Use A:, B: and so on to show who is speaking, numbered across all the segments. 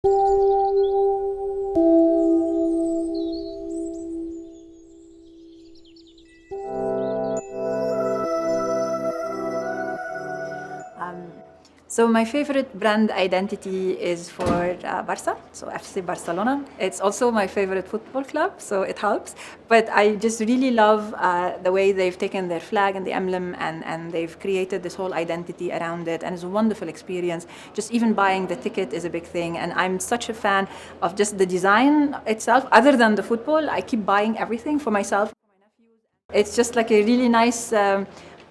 A: So my favorite brand identity is for Barça, so FC Barcelona. It's also my favorite football club, so it helps. But I just really love the way they've taken their flag and the emblem and they've created this whole identity around it, and it's a wonderful experience. Just even buying the ticket is a big thing, and I'm such a fan of just the design itself. Other than the football, I keep buying everything for myself. It's just like a really nice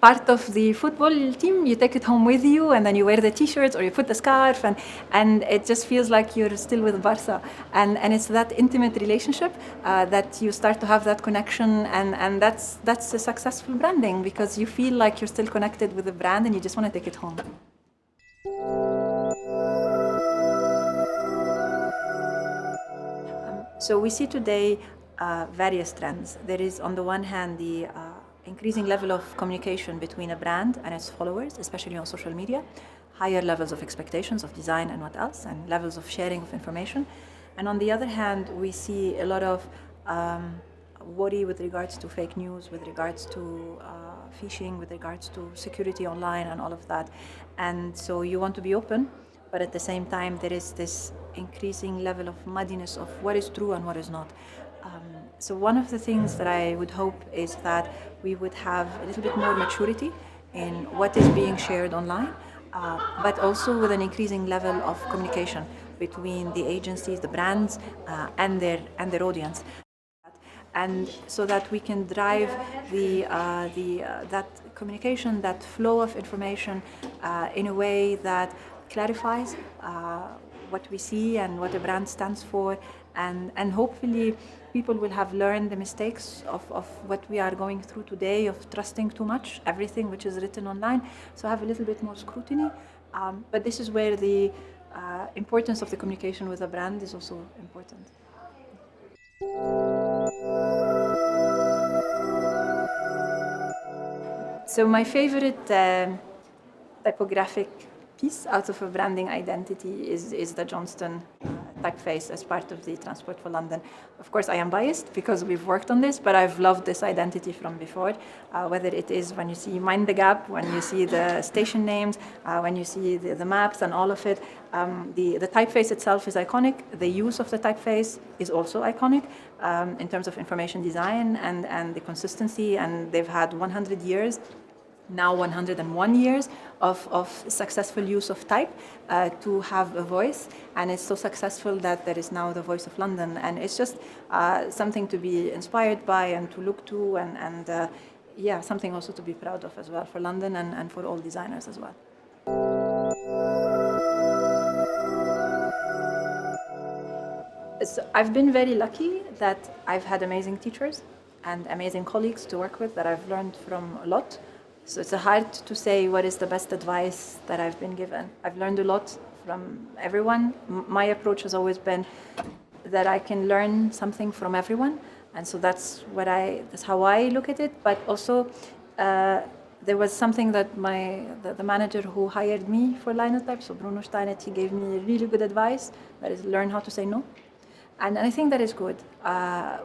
A: part of the football team. You take it home with you, and then you wear the t-shirts or you put the scarf, and it just feels like you're still with Barca. And it's that intimate relationship that you start to have that connection, and that's a successful branding, because you feel like you're still connected with the brand and you just want to take it home. So we see today various trends. There is, on the one hand, the increasing level of communication between a brand and its followers, especially on social media, higher levels of expectations of design and what else, and levels of sharing of information. And on the other hand, we see a lot of worry with regards to fake news, with regards to phishing, with regards to security online and all of that. And so you want to be open, but at the same time, there is this increasing level of muddiness of what is true and what is not. So one of the things that I would hope is that we would have a little bit more maturity in what is being shared online, but also with an increasing level of communication between the agencies, the brands, and their audience. And so that we can drive that communication, that flow of information in a way that clarifies what we see and what a brand stands for, and hopefully people will have learned the mistakes of what we are going through today, of trusting too much everything which is written online, so have a little bit more scrutiny. But this is where the importance of the communication with a brand is also important. So my favorite typographic piece out of a branding identity is the Johnston typeface as part of the Transport for London. Of course, I am biased because we've worked on this, but I've loved this identity from before, whether it is when you see Mind the Gap, when you see the station names, when you see the maps and all of it. The typeface itself is iconic. The use of the typeface is also iconic in terms of information design and the consistency, and they've had 100 years, now 101 years of successful use of type to have a voice, and it's so successful that there is now the Voice of London, and it's just something to be inspired by and to look to, and yeah, something also to be proud of as well for London and for all designers as well. So I've been very lucky that I've had amazing teachers and amazing colleagues to work with that I've learned from a lot. So it's hard to say what is the best advice that I've been given. I've learned a lot from everyone. My approach has always been that I can learn something from everyone, and so that's how I look at it. But also, there was something that the manager who hired me for Linotype, so Bruno Steinet, he gave me really good advice. That is, learn how to say no. And I think that is good.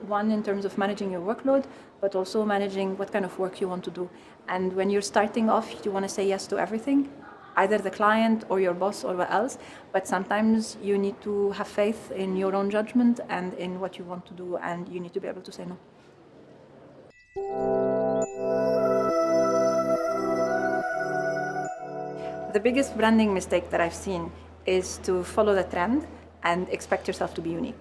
A: One, in terms of managing your workload, but also managing what kind of work you want to do. And when you're starting off, you want to say yes to everything, either the client or your boss or what else. But sometimes you need to have faith in your own judgment and in what you want to do, and you need to be able to say no. The biggest branding mistake that I've seen is to follow the trend and expect yourself to be unique.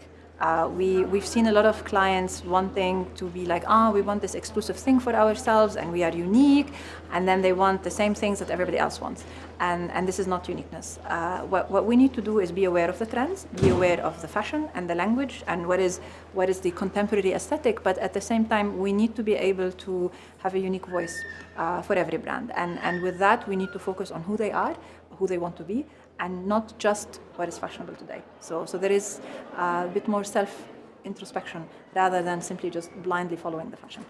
A: We've seen a lot of clients wanting to be like, we want this exclusive thing for ourselves and we are unique, and then they want the same things that everybody else wants. And this is not uniqueness. What we need to do is be aware of the trends, be aware of the fashion and the language and what is the contemporary aesthetic, but at the same time, we need to be able to have a unique voice for every brand. And with that, we need to focus on who they are, who they want to be, and not just what is fashionable today. So there is a bit more self-introspection rather than simply just blindly following the fashion.